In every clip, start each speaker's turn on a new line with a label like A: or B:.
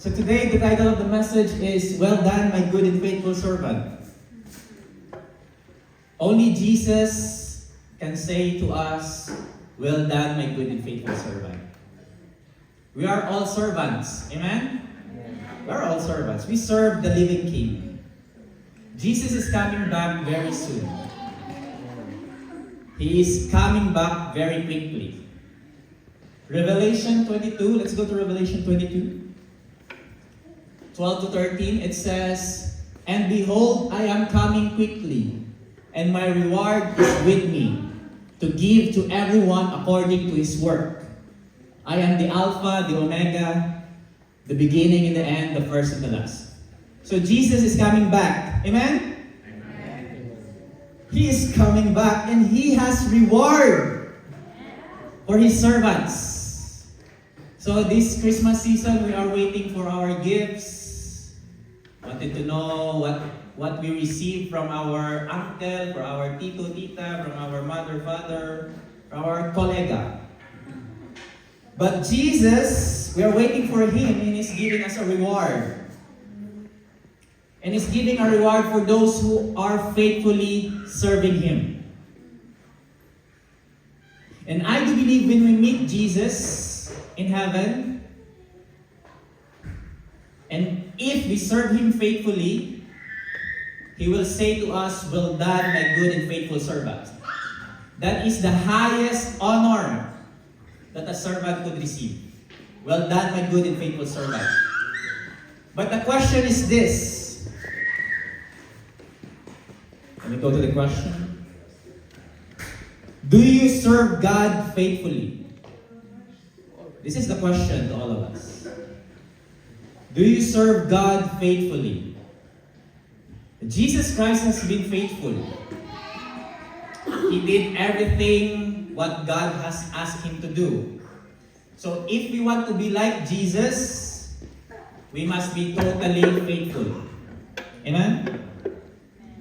A: So today, the title of the message is, Well Done, My Good and Faithful Servant. Only Jesus can say to us, Well done, my good and faithful servant. We are all servants. Amen? We are all servants. We serve the living King. Jesus is coming back very soon. He is coming back very quickly. Revelation 22, let's go to Revelation 22. 12 to 13, it says, And behold, I am coming quickly, and my reward is with me, to give to everyone according to his work. I am the Alpha, the Omega, the beginning and the end, the first and the last. So Jesus is coming back. Amen? Amen. He is coming back, and He has reward for His servants. So this Christmas season, we are waiting for our gifts. Wanted to know what we receive from our uncle, from our tito, tita, from our mother, father, from our colleague. But Jesus, we are waiting for Him, and He's giving us a reward. And He's giving a reward for those who are faithfully serving Him. And I do believe when we meet Jesus in heaven, and if we serve Him faithfully, He will say to us, Well done, my good and faithful servant. That is the highest honor that a servant could receive. Well done, my good and faithful servant. But the question is this. Let me go to the question. Do you serve God faithfully? This is the question to all of us. Do you serve God faithfully? Jesus Christ has been faithful. He did everything what God has asked Him to do. So if we want to be like Jesus, we must be totally faithful. Amen?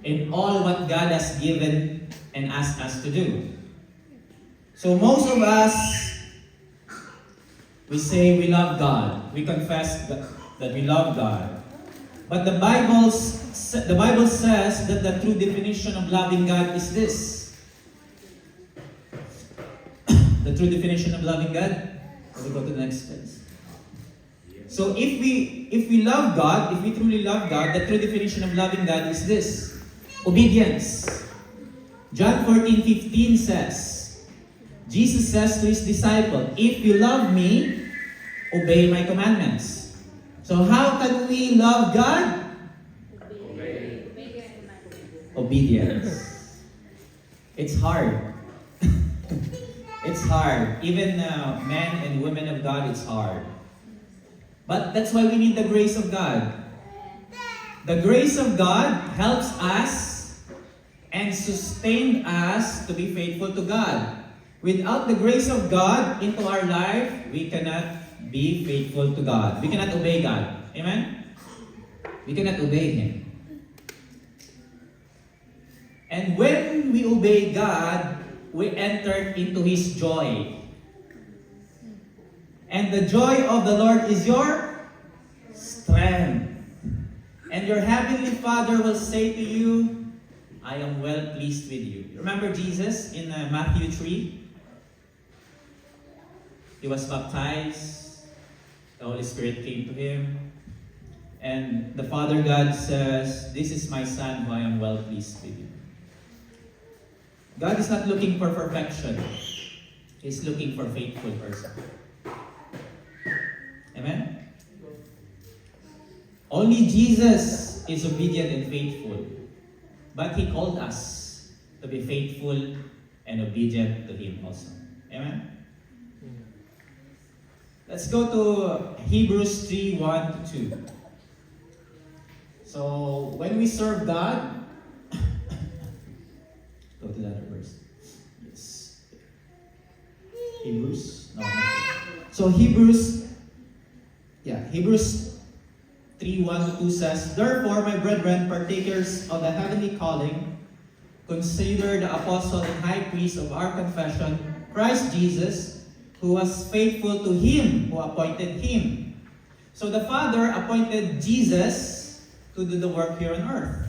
A: In all what God has given and asked us to do. So most of us, we say we love God. We confess that we love God. But the Bible says that the true definition of loving God is this. The true definition of loving God. Let me go to the next place. So if we love God, if we truly love God, the true definition of loving God is this. Obedience. John 14:15 says, Jesus says to His disciple, If you love me, obey my commandments. So how can we love God? Obedience. It's hard. It's hard. Even men and women of God, it's hard. But that's why we need the grace of God. The grace of God helps us and sustains us to be faithful to God. Without the grace of God into our life, we cannot be faithful to God. We cannot obey God. Amen? We cannot obey Him. And when we obey God, we enter into His joy. And the joy of the Lord is your strength. And your heavenly Father will say to you, I am well pleased with you. Remember Jesus in Matthew 3? He was baptized. The Holy Spirit came to Him. And the Father God says, This is my Son who I am well pleased with you. God is not looking for perfection. He's looking for faithful person. Amen? Only Jesus is obedient and faithful. But He called us to be faithful and obedient to Him also. Amen? Let's go to Hebrews 3:1-2. So, when we serve God, go to that verse. Yes. Hebrews. No. So Hebrews 3:1-2 says, Therefore, my brethren, partakers of the heavenly calling, consider the apostle and high priest of our confession, Christ Jesus, who was faithful to Him who appointed Him, So the Father appointed Jesus to do the work here on earth.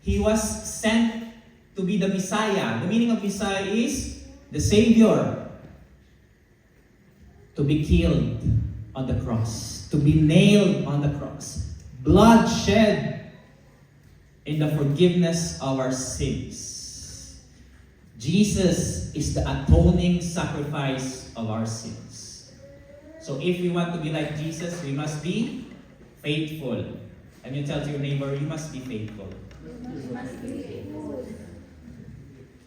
A: He was sent to be the Messiah. The meaning of Messiah is the Savior. To be killed on the cross. To be nailed on the cross. Blood shed in the forgiveness of our sins. Jesus is the atoning sacrifice of our sins. So if we want to be like Jesus, we must be faithful. And you tell to your neighbor, you must be faithful.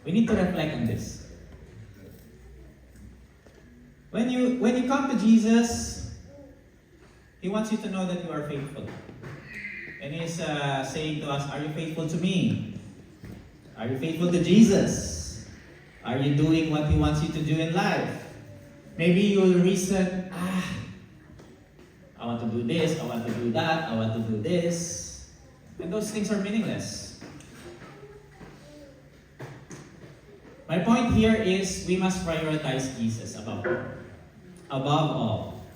A: We need to reflect on this. When you come to Jesus, He wants you to know that you are faithful. And He's saying to us, are you faithful to me? Are you faithful to Jesus? Are you doing what He wants you to do in life? Maybe you'll reason, I want to do this, I want to do that, I want to do this. And those things are meaningless. My point here is we must prioritize Jesus above all.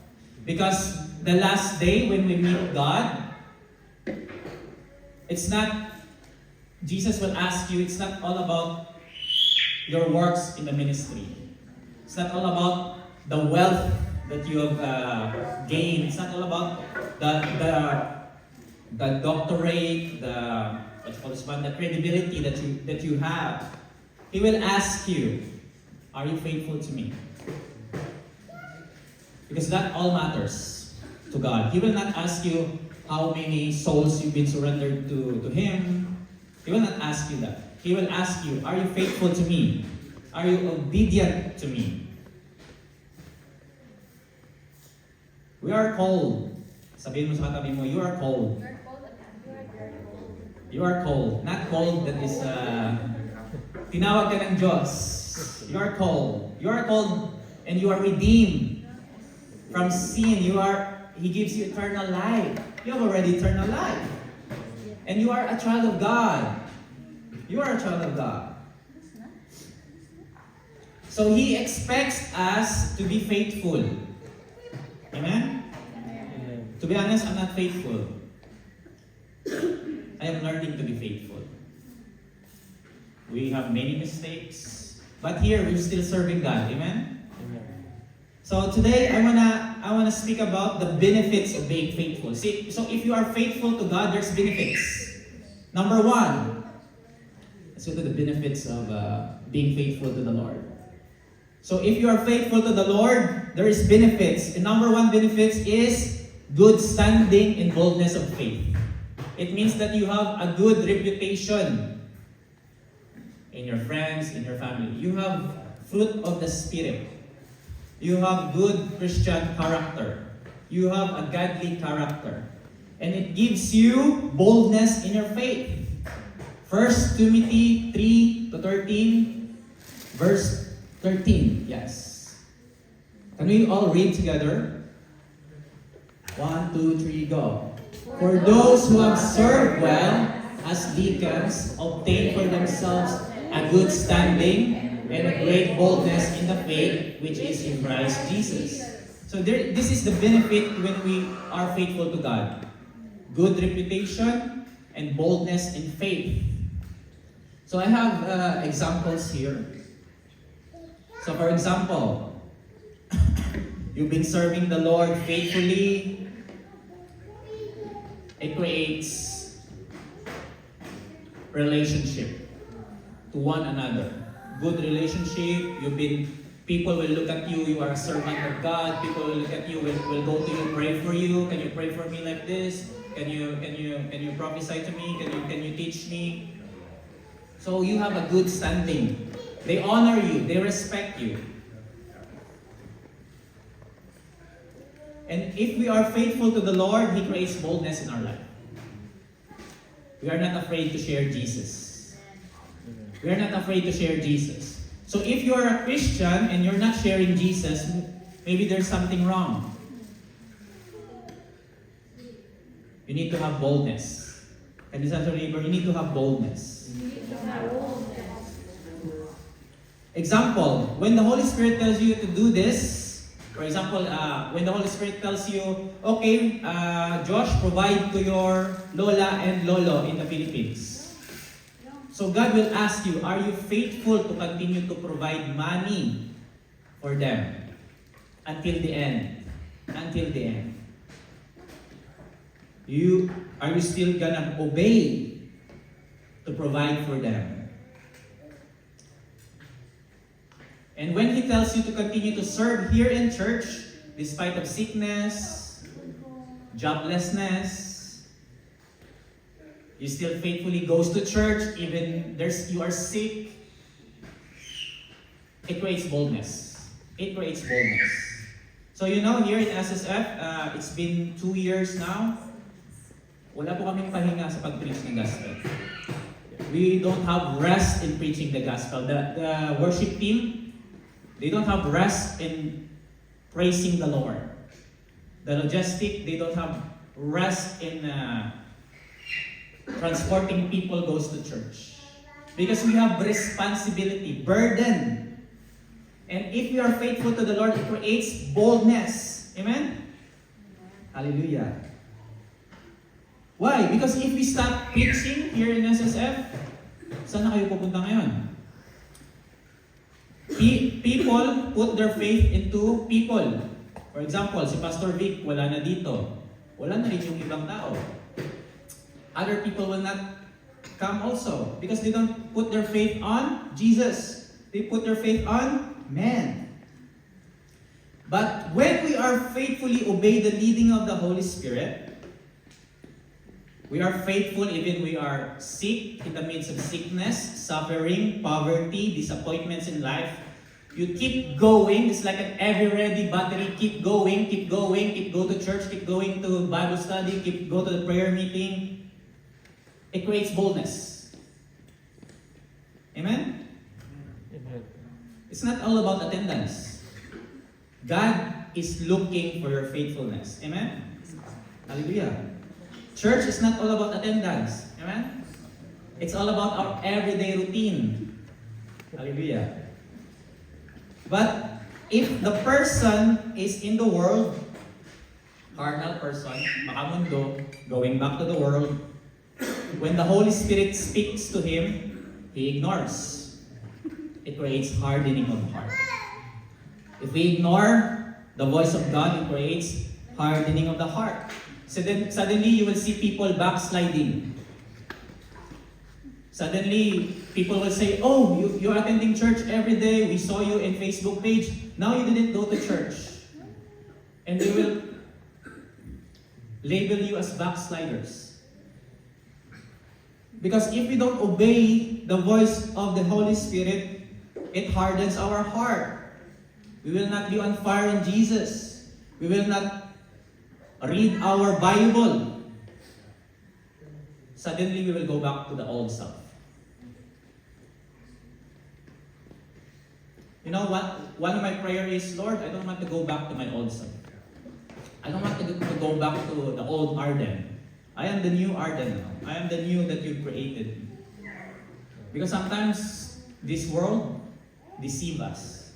A: Because the last day when we meet God, it's not, Jesus will ask you, it's not all about your works in the ministry. It's not all about the wealth that you have gained. It's not all about the doctorate, the credibility that you have. He will ask you, are you faithful to me? Because that all matters to God. He will not ask you how many souls you've been surrendered to Him. He will not ask you that. He will ask you, are you faithful to me? Are you obedient to me? We are called. Sabihin mo sa katabi mo, you are called. You are called. Not called that is, tinawag ka ng Diyos. You are called. You are called and you are redeemed from sin. He gives you eternal life. You have already eternal life. And you are a child of God. You are a child of God. So He expects us to be faithful. Amen? To be honest, I'm not faithful. I am learning to be faithful. We have many mistakes, but here we're still serving God. Amen? So today I wanna speak about the benefits of being faithful. See, so if you are faithful to God, there's benefits. Number one, let's go to the benefits of being faithful to the Lord. So if you are faithful to the Lord, there is benefits. And number one benefits is good standing and boldness of faith. It means that you have a good reputation in your friends, in your family. You have fruit of the Spirit. You have good Christian character. You have a godly character. And it gives you boldness in your faith. 1 Timothy 3-13, verse 13, yes. Can we all read together? 1, 2, 3, go. For those who have served well as deacons obtain for themselves a good standing and a great boldness in the faith which is in Christ Jesus. So this is the benefit when we are faithful to God. Good reputation and boldness in faith. So I have examples here. So for example, you've been serving the Lord faithfully. It creates relationship to one another. Good relationship. People will look at you. You are a servant of God. People will look at you. Will go to you, pray for you. Can you pray for me like this? Can you prophesy to me? Can you teach me? So you have a good standing. They honor you. They respect you. And if we are faithful to the Lord, He creates boldness in our life. We are not afraid to share Jesus. We are not afraid to share Jesus. So if you are a Christian and you're not sharing Jesus, maybe there's something wrong. You need to have boldness. And this other neighbor, you need to have boldness. Example, when the Holy Spirit tells you to do this, For example, when the Holy Spirit tells you, okay, Josh, provide to your lola and lolo in the Philippines. So God will ask you, are you faithful to continue to provide money for them until the end? Until the end. Are you still gonna obey to provide for them? And when He tells you to continue to serve here in church, despite of sickness, joblessness, you still faithfully goes to church, even you are sick, it creates boldness. It creates boldness. So here in SSF, it's been 2 years now. Wala po kaming pahinga sa pag-preach ng gospel. We don't have rest in preaching the gospel. The worship team, they don't have rest in praising the Lord. The logistic, they don't have rest in transporting people goes to church. Because we have responsibility, burden. And if we are faithful to the Lord, it creates boldness. Amen? Hallelujah. Why? Because if we stop preaching here in SSF, saan na kayo pupunta ngayon? People put their faith into people. For example, si Pastor Vic, wala na dito. Wala na rin yung ibang tao. Other people will not come also because they don't put their faith on Jesus. They put their faith on man. But when we are faithfully obey the leading of the Holy Spirit, we are faithful even we are sick, in the midst of sickness, suffering, poverty, disappointments in life. You keep going. It's like an ever-ready battery. Keep going, keep going, keep go to church, keep going to Bible study, keep go to the prayer meeting. It creates boldness. Amen?
B: Amen.
A: It's not all about attendance. God is looking for your faithfulness. Amen? Hallelujah. Church is not all about attendance. Amen? It's all about our everyday routine. Hallelujah. But if the person is in the world, carnal person, makamundo, going back to the world, when the Holy Spirit speaks to him, he ignores. It creates hardening of heart. If we ignore the voice of God, it creates hardening of the heart. So then suddenly you will see people backsliding. Suddenly people will say, oh, you're attending church every day. We saw you in Facebook page. Now you didn't go to church. And they will label you as backsliders. Because if we don't obey the voice of the Holy Spirit, it hardens our heart. We will not be on fire in Jesus. We will not read our Bible. Suddenly we will go back to the old self. You know what? One of my prayer is, Lord, I don't want to go back to my old self. I don't want to go back to the old Arden. I am the new Arden now. I am the new that you created. Because sometimes this world deceives us.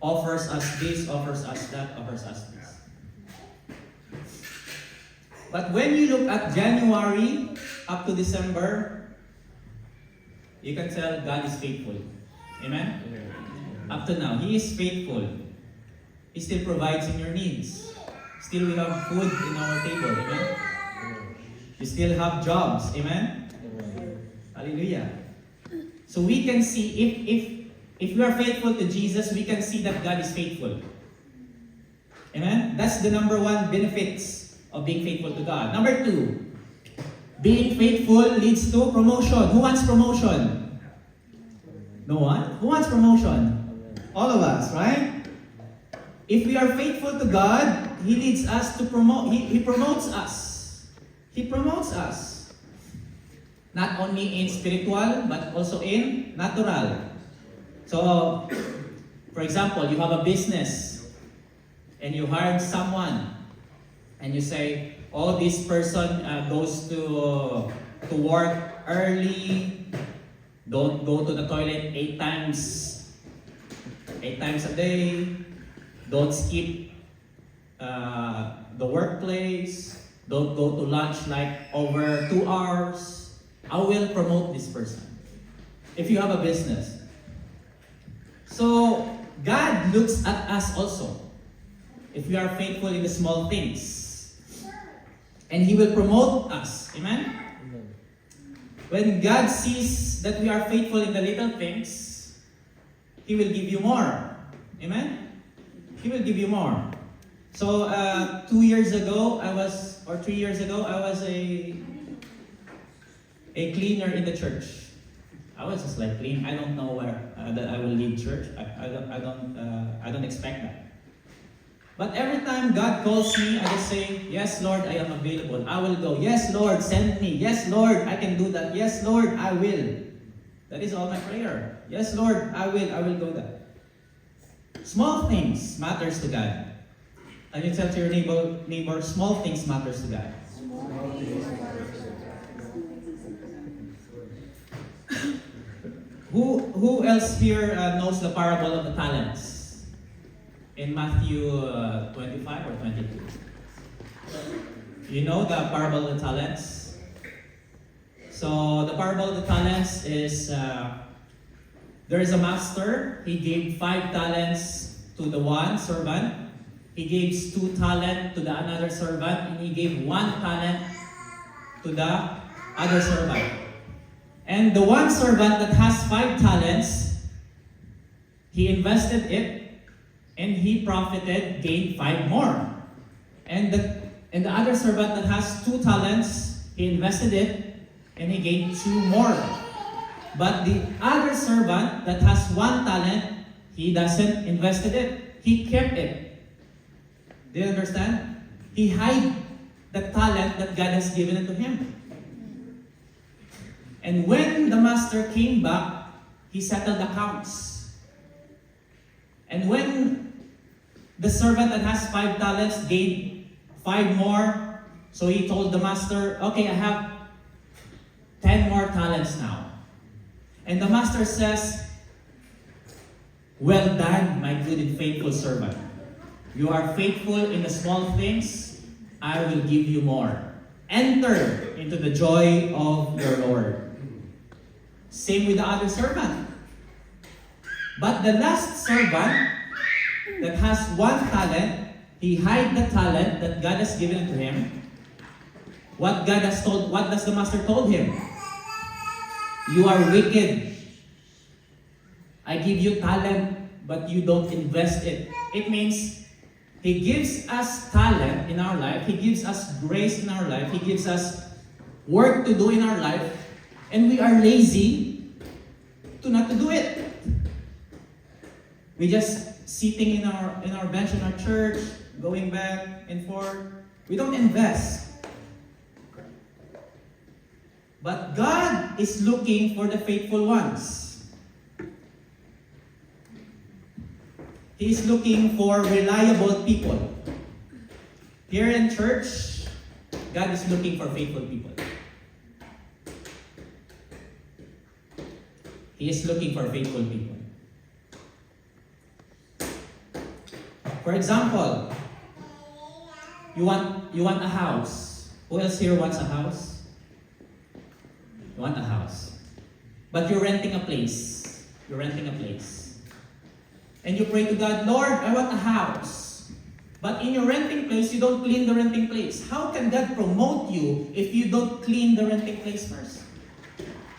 A: Offers us this, offers us that, offers us this. But when you look at January up to December, you can tell God is faithful. Amen? Up to now, He is faithful. He still provides in your needs. Still we have food in our table. Amen? You still have jobs. Amen? Hallelujah. So we can see, if we are faithful to Jesus, we can see that God is faithful. Amen? That's the number one benefits of being faithful to God. Number two, being faithful leads to promotion. Who wants promotion? No one? Who wants promotion? All of us, right? If we are faithful to God, He leads us to promote. He promotes us. He promotes us. Not only in spiritual, but also in natural. So, for example, you have a business and you hired someone. And you say, oh, this person goes to work early, don't go to the toilet 8 times a day, Don't skip the workplace. Don't go to lunch like over 2 hours. I will promote this person. If you have a business. So, God looks at us also. If we are faithful in the small things. And He will promote us. Amen? When God sees that we are faithful in the little things, He will give you more. Amen? He will give you more. So, 2 years ago, or 3 years ago, I was a cleaner in the church. I was just like clean. I don't know where that I will lead church. I don't expect that. But every time God calls me, I just say, "Yes, Lord, I am available. I will go. Yes, Lord, send me. Yes, Lord, I can do that. Yes, Lord, I will." That is all my prayer. Yes, Lord, I will. I will go that. Small things matters to God. And you tell to your neighbor, small things matters to God. Who else here knows the parable of the talents? In Matthew 25 or 22. You know the parable of the talents? So the parable of the talents is, there is a master. He gave 5 talents to the one servant. He gave 2 talents to the another servant. And he gave 1 talent to the other servant. And the one servant that has 5 talents, he invested it, and he profited, gained 5 more. And the other servant that has 2 talents, he invested it, and he gained 2 more. But the other servant that has 1 talent, he doesn't invested it. He kept it. Do you understand? He hid the talent that God has given it to him. And when the master came back, he settled accounts. And when the servant that has 5 talents gained 5 more, so he told the master, "Okay, I have 10 more talents now." And the master says, "Well done, my good and faithful servant. You are faithful in the small things, I will give you more. Enter into the joy of your Lord." Same with the other servant. But the last servant that has 1 talent, he hid the talent that God has given to him. What does the master told him? "You are wicked. I give you talent, but you don't invest it." It means He gives us talent in our life. He gives us grace in our life. He gives us work to do in our life. And we are lazy to not to do it. We just sitting in our bench in our church, going back and forth. We don't invest. But God is looking for the faithful ones. He is looking for reliable people. Here in church, God is looking for faithful people. He is looking for faithful people. For example, you want a house. Who else here wants a house? You want a house. But you're renting a place. You're renting a place. And you pray to God, "Lord, I want a house." But in your renting place, you don't clean the renting place. How can God promote you if you don't clean the renting place first?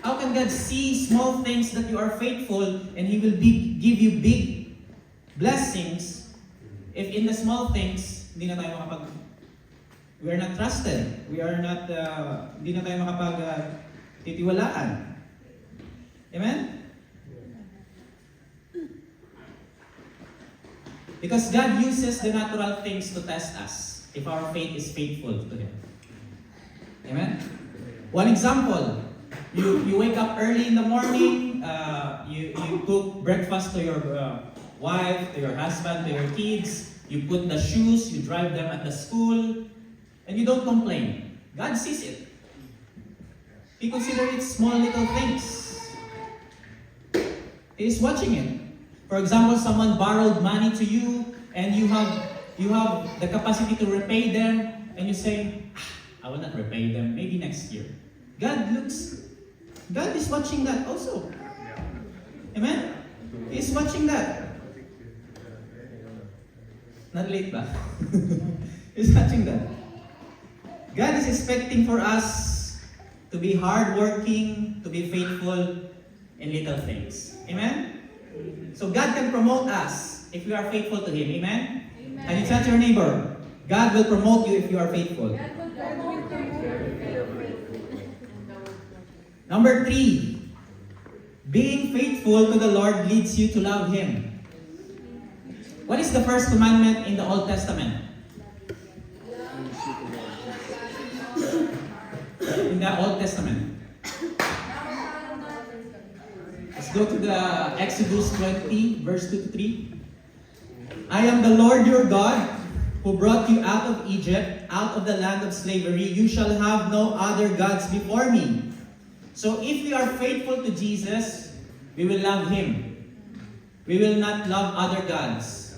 A: How can God see small things that you are faithful and He will give you big blessings if in the small things, we are not trusted. Hindi na tayo titiwalaan. Amen? Because God uses the natural things to test us if our faith is faithful to Him. Amen? One example, you wake up early in the morning, you cook breakfast to your wife, to your husband, to your kids, you put the shoes, you drive them at the school, and you don't complain. God sees it. He considers it small little things. He is watching it. For example, someone borrowed money to you and you have the capacity to repay them, and you say, I will not repay them, maybe next year. God is watching that also. Amen? He's watching that. Not late ba? He's watching that. God is expecting for us to be hardworking, to be faithful in little things. Amen? So God can promote us if we are faithful to Him. Amen?
B: Amen.
A: And you tell your neighbor, God will promote you if you are faithful. Number 3, being faithful to the Lord leads you to love Him. What is the first commandment in the Old Testament? In the Old Testament. Let's go to the Exodus 20, verse 2 to 3. I am the Lord your God, who brought you out of Egypt, out of the land of slavery. You shall have no other gods before me. So if we are faithful to Jesus, we will love Him. We will not love other gods.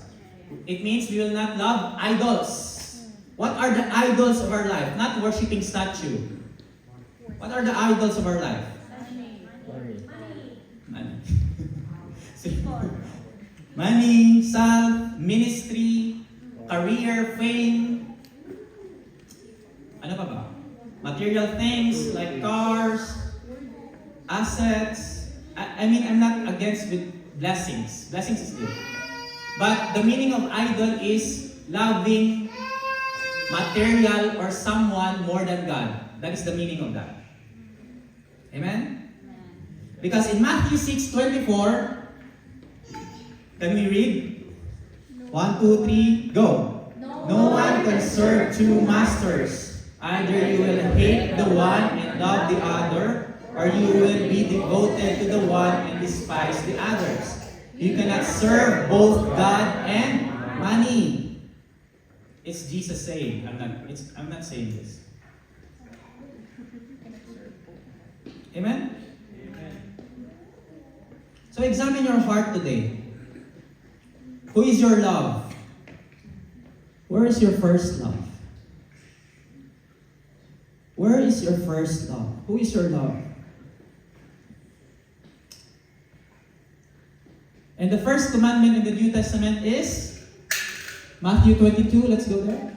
A: It means we will not love idols. What are the idols of our life? Not worshiping statue. What are the idols of our life? Money. Money, self, ministry, career, fame. Ano pa ba? Material things like cars, assets. I mean, I'm not against with blessings. Blessings is good. But the meaning of idol is loving material or someone more than God. That is the meaning of that. Amen? Because in Matthew 6:24, can we read? 1, 2, 3, go. No one can serve two masters. Either you will hate the one and love the other, or you will be devoted to the one and despise the others. You cannot serve both God and money. It's Jesus saying. I'm not saying this. Amen? So examine your heart today. Who is your love? Where is your first love? Where is your first love? Who is your love? And the first commandment in the New Testament is Matthew 22. Let's go there.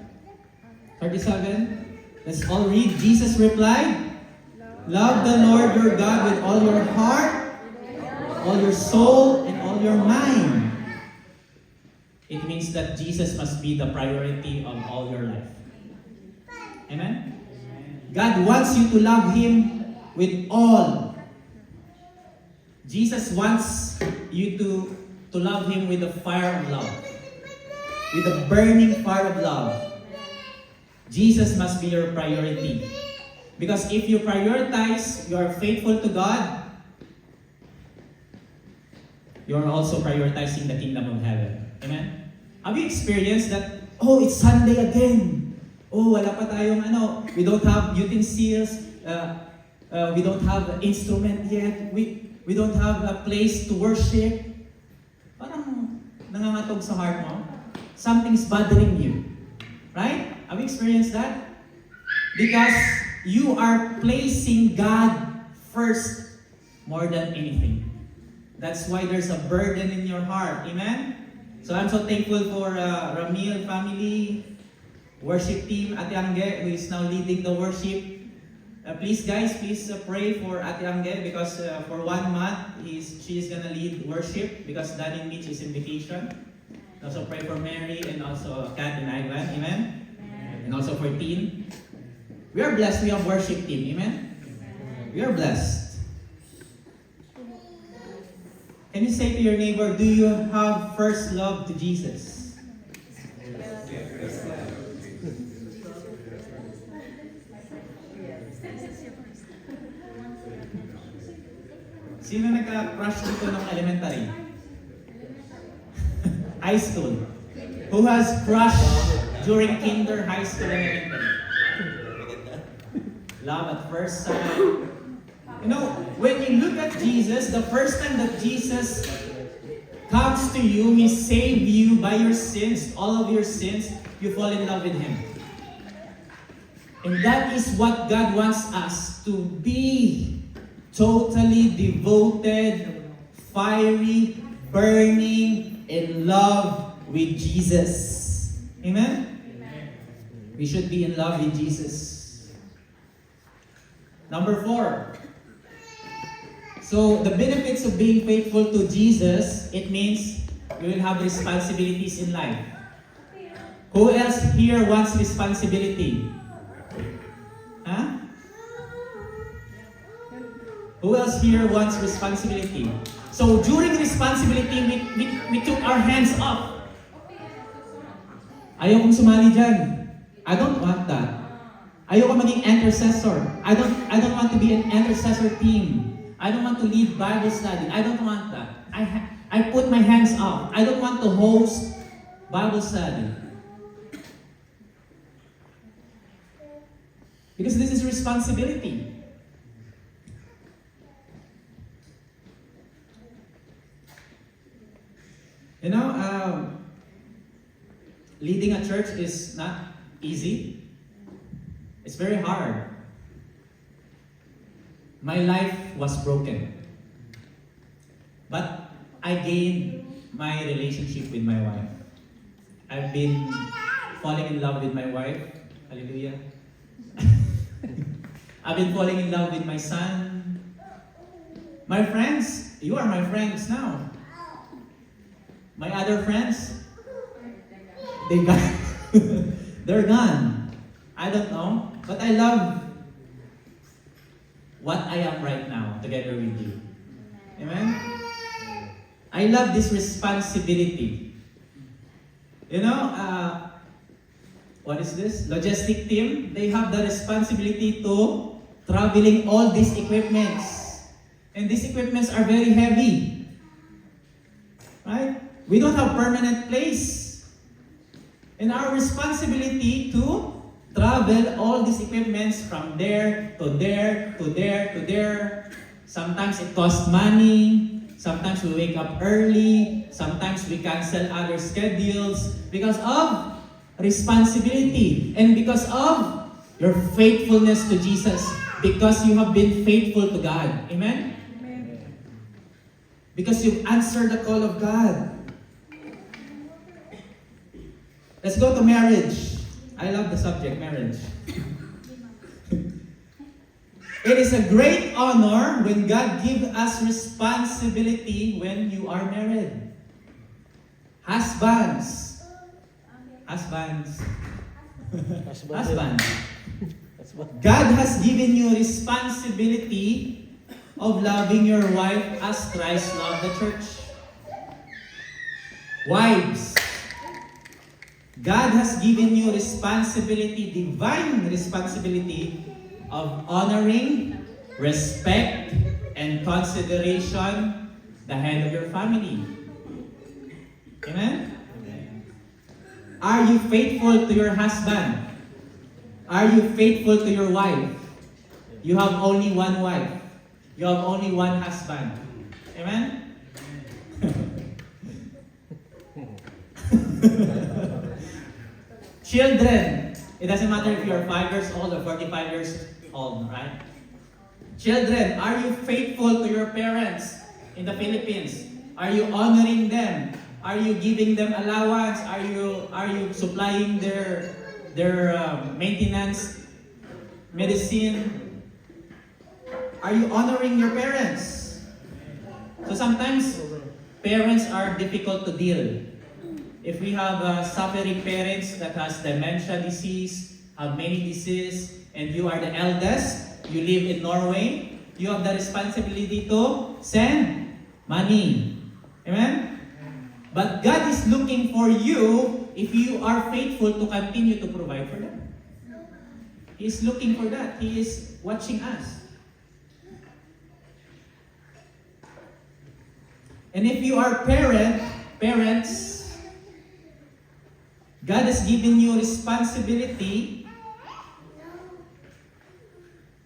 A: 37. Let's all read. Jesus replied, love the Lord your God with all your heart, all your soul, and all your mind. It means that Jesus must be the priority of all your life. Amen? God wants you to love Him with all. Jesus wants you to love Him with the fire of love. With the burning fire of love. Jesus must be your priority. Because if you prioritize, you are faithful to God, you are also prioritizing the kingdom of heaven. Amen? Have you experienced that, oh, it's Sunday again. Oh, wala pa tayong we don't have utensils, we don't have an instrument yet, we don't have a place to worship. Parang nangangatog sa heart mo. Something's bothering you. Right? Have you experienced that? Because you are placing God first more than anything. That's why there's a burden in your heart. Amen? So I'm so thankful for Ramil family, worship team, Ate Angge, who is now leading the worship. Please guys, pray for Ate Angge because for 1 month, she is gonna lead worship because Danny Mitch is in vacation. Also pray for Mary and also Kat and Ivan. Amen? And also for Teen. We are blessed. We have worship team. Amen? We are blessed. Can you say to your neighbor, do you have first love to Jesus? Sino nagka-crush dito ng elementary? High school. Who has crush during kinder, high school, and elementary? Love at first sight. You know, when you look at Jesus, the first time that Jesus comes to you, He saved you by your sins, all of your sins, you fall in love with Him. And that is what God wants us to be. Totally devoted, fiery, burning in love with Jesus. Amen? We should be in love with Jesus. Number 4. So, the benefits of being faithful to Jesus, it means you will have responsibilities in life. Who else here wants responsibility? Huh? Who else here wants responsibility? So, during responsibility, we took our hands off. Ayaw kong sumali dyan. I don't want that. Ayoko maging intercessor. I don't want to be an intercessor team. I don't want to lead Bible study. I don't want that. I put my hands up. I don't want to host Bible study. Because this is responsibility. You know, leading a church is not easy. It's very hard. My life was broken. But I gained my relationship with my wife. I've been falling in love with my wife. Hallelujah. I've been falling in love with my son. My friends, you are my friends now. My other friends, they're gone. I don't know, but I love what I am right now together with you. Amen? I love this responsibility. You know, what is this? Logistic team, they have the responsibility to traveling all these equipments. And these equipments are very heavy. Right? We don't have permanent place. And our responsibility to travel all these equipments from there to there to there to there. Sometimes it costs money. Sometimes we wake up early. Sometimes we cancel other schedules because of responsibility and because of your faithfulness to Jesus. Because you have been faithful to God. Amen? Amen. Because you've answered the call of God. Let's go to marriage. I love the subject, marriage. It is a great honor when God gives us responsibility when you are married. Husbands. Husbands. Husbands. God has given you responsibility of loving your wife as Christ loved the church. Wives. God has given you responsibility, divine responsibility of honoring, respect, and consideration the head of your family. Amen? Are you faithful to your husband? Are you faithful to your wife? You have only one wife. You have only one husband. Amen? Children, it doesn't matter if you're 5 years old or 45 years old, right? Children, are you faithful to your parents in the Philippines? Are you honoring them? Are you giving them allowance? Are you supplying their maintenance, medicine? Are you honoring your parents? So sometimes parents are difficult to deal. If we have suffering parents that has dementia disease, have many disease, and you are the eldest, you live in Norway, you have the responsibility to send money. Amen? But God is looking for you if you are faithful to continue to provide for them. He is looking for that. He is watching us. And if you are parents, God has given you responsibility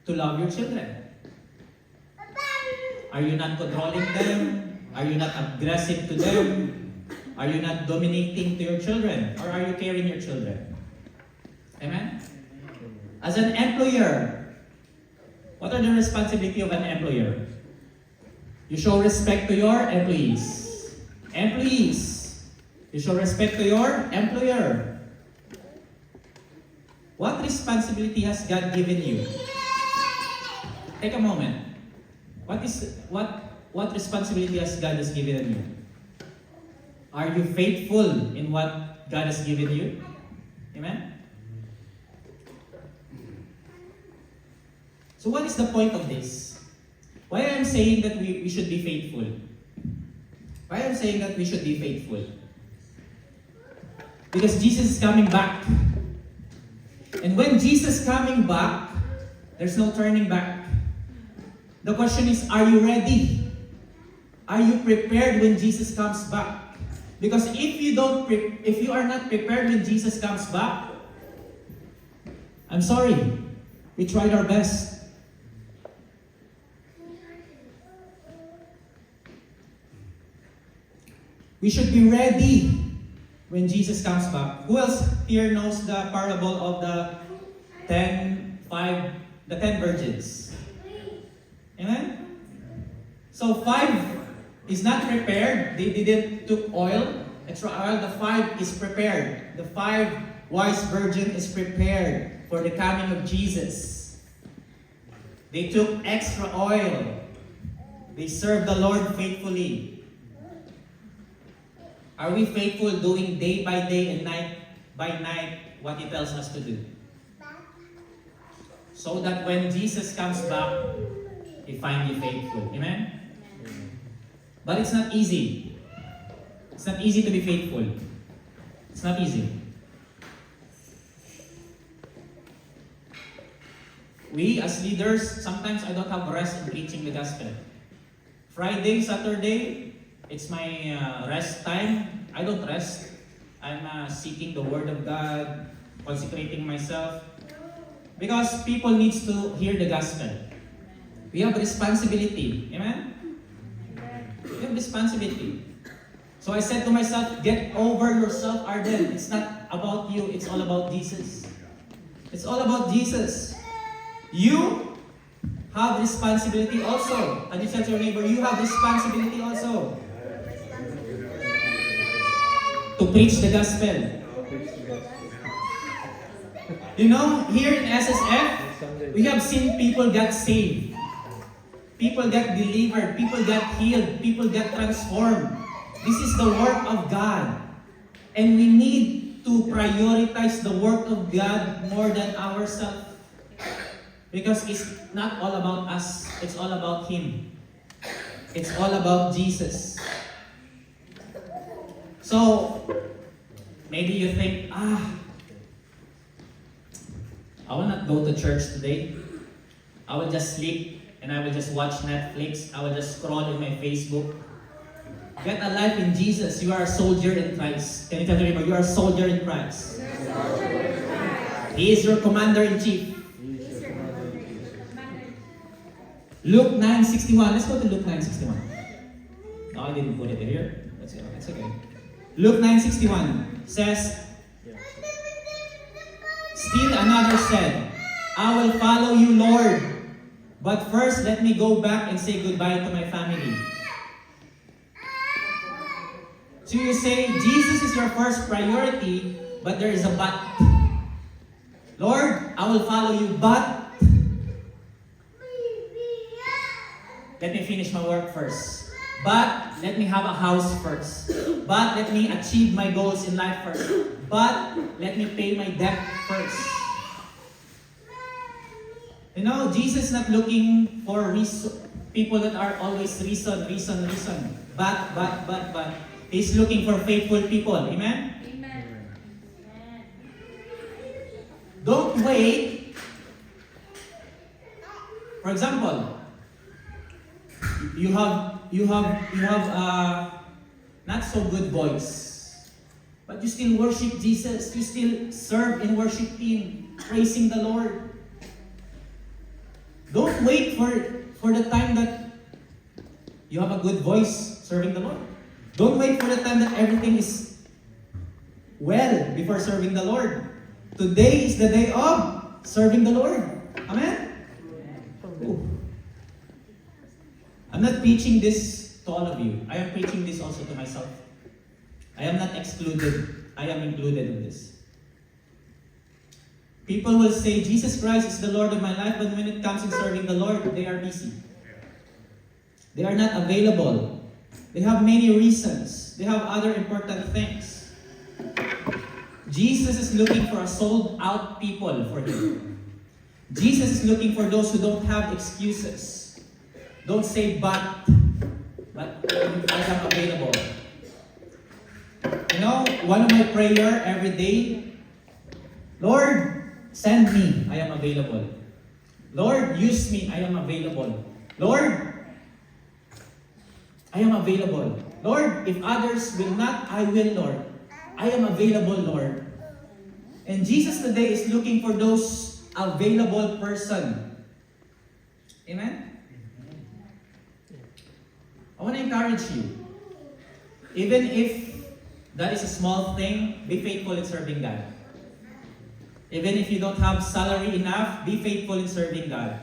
A: to love your children. Are you not controlling them? Are you not aggressive to them? Are you not dominating to your children? Or are you caring your children? Amen? As an employer, what are the responsibility of an employer? You show respect to your employees. Employees, you show respect to your employer. What responsibility has God given you? Take a moment. What responsibility has God given you? Are you faithful in what God has given you? Amen? So what is the point of this? Why I'm saying that we should be faithful? Why I'm saying that we should be faithful? Because Jesus is coming back. And when Jesus is coming back, there's no turning back. The question is, are you ready? Are you prepared when Jesus comes back? Because if you are not prepared when Jesus comes back, I'm sorry, we tried our best. We should be ready when Jesus comes back. Who else here knows the parable of the 10 virgins? Amen? So 5 is not prepared. They didn't took oil, extra oil. The 5 is prepared. The 5 wise virgin is prepared for the coming of Jesus. They took extra oil. They served the Lord faithfully. Are we faithful doing day by day and night by night what He tells us to do? So that when Jesus comes back, He finds you faithful. Amen? But it's not easy. It's not easy to be faithful. It's not easy. We as leaders, sometimes I don't have rest in preaching the gospel. Friday, Saturday, it's my rest time. I don't rest. I'm seeking the Word of God, consecrating myself. Because people need to hear the gospel. We have responsibility. Amen? We have responsibility. So I said to myself, get over yourself, Arden. It's not about you. It's all about Jesus. It's all about Jesus. You have responsibility also. And you said to your neighbor, you have responsibility also to preach the gospel. You know, here in SSF, we have seen people get saved. People get delivered. People get healed. People get transformed. This is the work of God. And we need to prioritize the work of God more than ourselves. Because it's not all about us. It's all about Him. It's all about Jesus. So, maybe you think, I will not go to church today. I will just sleep and I will just watch Netflix. I will just scroll in my Facebook. Get a life in Jesus. You are a soldier in Christ. Can you tell me, you are a soldier in Christ? He is your commander-in-chief. Luke 9:61. Let's go to Luke 9:61. No, I didn't put it here. It's okay. Luke 9:61 says, still another said, I will follow you, Lord. But first, let me go back and say goodbye to my family. So you say, Jesus is your first priority, but there is a but. Lord, I will follow you, but let me finish my work first. But let me have a house first. But let me achieve my goals in life first. But let me pay my debt first. You know, Jesus is not looking for people that are always reason. But. He's looking for faithful people. Amen?
B: Amen.
A: Don't wait. For example, you have not so good voice, but you still worship Jesus. You still serve in worship team, praising the Lord. Don't wait for the time that you have a good voice serving the Lord. Don't wait for the time that everything is well before serving the Lord. Today is the day of serving the Lord. Amen? Ooh. I'm not preaching this to all of you. I am preaching this also to myself. I am not excluded. I am included in this. People will say, Jesus Christ is the Lord of my life, but when it comes in serving the Lord, they are busy. They are not available. They have many reasons. They have other important things. Jesus is looking for a sold-out people for Him. Jesus is looking for those who don't have excuses. Don't say, but I am available. You know, one of my prayer every day, Lord, send me, I am available. Lord, use me, I am available. Lord, I am available. Lord, if others will not, I will, Lord. I am available, Lord. And Jesus today is looking for those available person. Amen? I want to encourage you. Even if that is a small thing, be faithful in serving God. Even if you don't have salary enough, be faithful in serving God.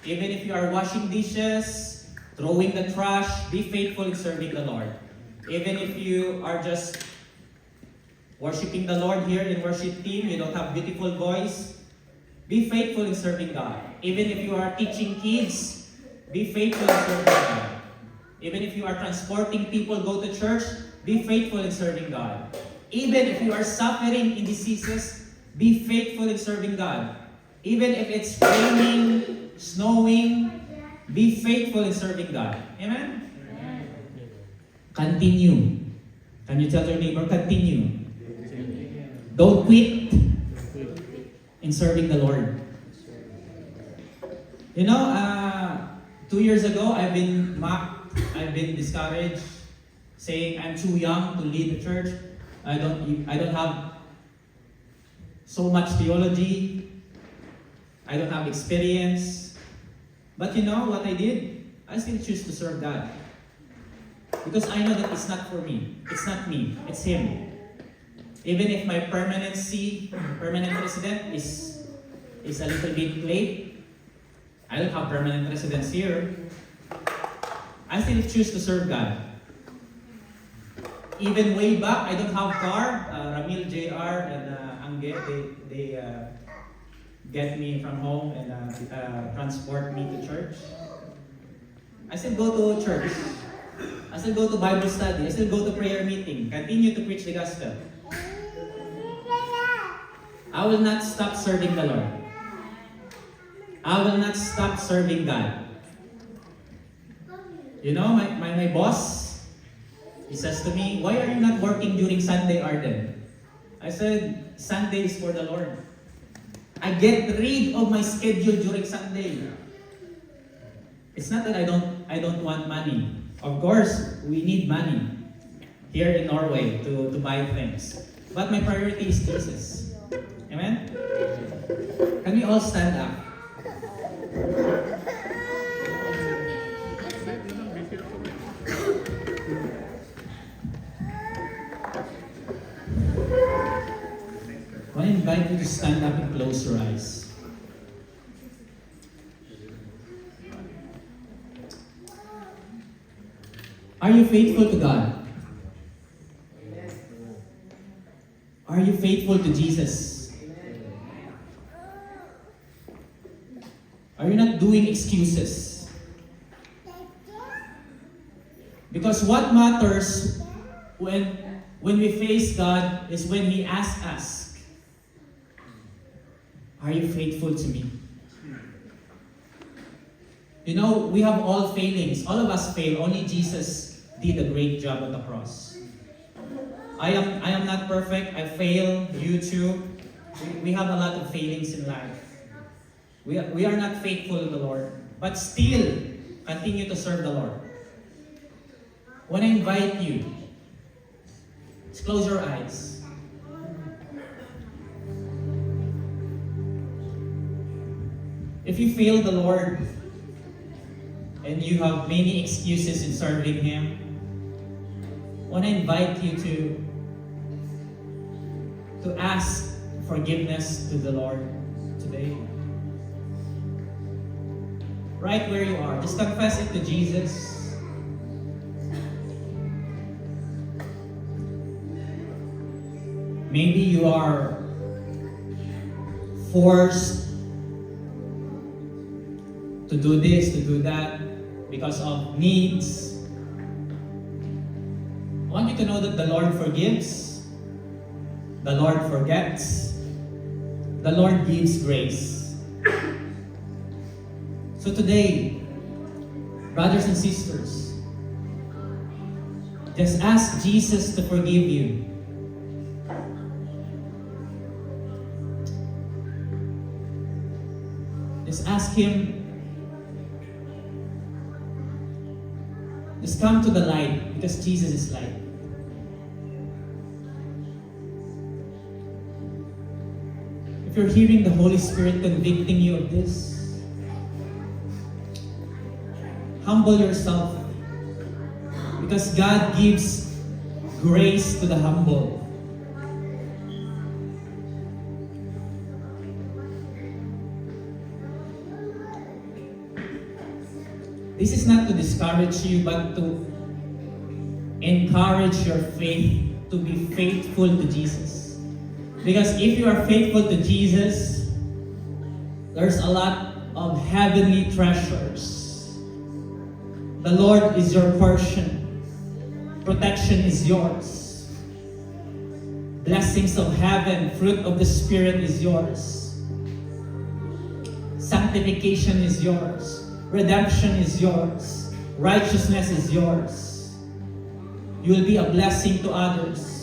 A: Even if you are washing dishes, throwing the trash, be faithful in serving the Lord. Even if you are just worshiping the Lord here in worship team, you don't have beautiful voice, be faithful in serving God. Even if you are teaching kids, be faithful in serving God. Even if you are transporting people go to church, be faithful in serving God. Even if you are suffering in diseases, be faithful in serving God. Even if it's raining, snowing, be faithful in serving God. Amen? Amen. Continue. Can you tell your neighbor, continue. Don't quit in serving the Lord. You know, 2 years ago, I've been mocked, I've been discouraged, saying I'm too young to lead the church. I don't have so much theology. I don't have experience. But you know what I did? I still choose to serve God. Because I know that it's not for me. It's not me. It's Him. Even if my permanent resident is a little bit late, I don't have permanent residence here. I still choose to serve God. Even way back, I don't have car. Ramil, JR, and Angge, they get me from home and transport me to church. I still go to church. I still go to Bible study. I still go to prayer meeting. Continue to preach the gospel. I will not stop serving the Lord. I will not stop serving God. You know, my boss, he says to me, why are you not working during Sunday, Arden? I said, Sunday is for the Lord. I get rid of my schedule during Sunday. It's not that I don't want money. Of course, we need money here in Norway to buy things. But my priority is Jesus. Amen? Can we all stand up? I want to invite you to stand up and close your eyes. Are you faithful to God? Are you faithful to Jesus? Are you not doing excuses? Because what matters when we face God is when He asks us, are you faithful to me? You know, we have all failings. All of us fail. Only Jesus did a great job on the cross. I am not perfect. I fail. You too. We have a lot of failings in life. We are not faithful to the Lord. But still, continue to serve the Lord. When I invite you, just close your eyes. If you fail the Lord, and you have many excuses in serving Him, I want to invite you to ask forgiveness to the Lord today. Right where you are, just confess it to Jesus. Maybe you are forced to do this, to do that, because of needs. I want you to know that the Lord forgives, the Lord forgets, the Lord gives grace. So today, brothers and sisters, just ask Jesus to forgive you. Just ask Him. Just come to the light, because Jesus is light. If you're hearing the Holy Spirit convicting you of this, humble yourself, because God gives grace to the humble. This is not to discourage you, but to encourage your faith to be faithful to Jesus. Because if you are faithful to Jesus, there's a lot of heavenly treasures. The Lord is your portion. Protection is yours. Blessings of heaven, fruit of the Spirit is yours. Sanctification is yours. Redemption is yours. Righteousness is yours. You will be a blessing to others.